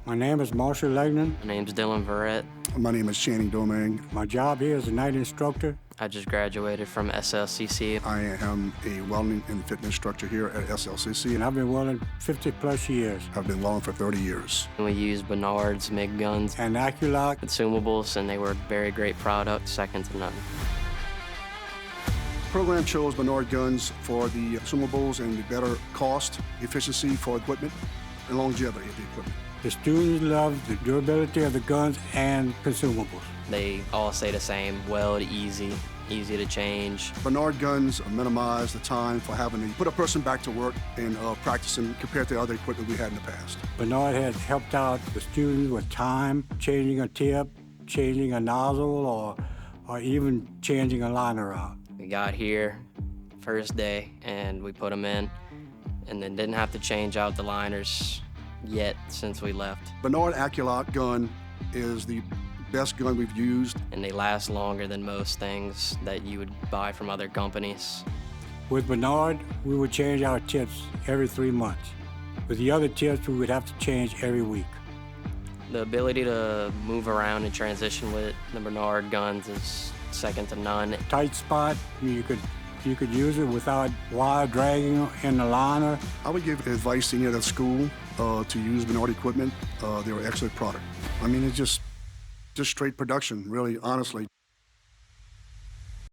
My name is Marshall Legnan. My name's Dylan Verrett. My name is Channing Domingue. My job here is a night instructor. I just graduated from SLCC. I am a welding and fitness instructor here at SLCC. And I've been welding 50 plus years. I've been welding for 30 years. We used Bernard's MIG guns And AccuLock. consumables, and they were very great products, second to none. The program chose Bernard guns for the consumables and the better cost, efficiency for equipment, and longevity of the equipment. The students love the durability of the guns and consumables. They all say the same: weld easy, easy to change. Bernard guns minimize the time for having to put a person back to work and practicing compared to other equipment we had in the past. Bernard has helped out the students with time, changing a tip, changing a nozzle, or even changing a liner out. We got here first day and we put them in, and then didn't have to change out the liners yet since we left. Bernard AccuLock gun is the best gun we've used. And they last longer than most things that you would buy from other companies. With Bernard, we would change our tips every 3 months. With the other tips, we would have to change every week. The ability to move around and transition with the Bernard guns is second to none. Tight spot, you could use it without wire dragging in the liner. I would give advice to any other school to use Bernard equipment. They're an excellent product. I mean, it's just straight production, really, honestly.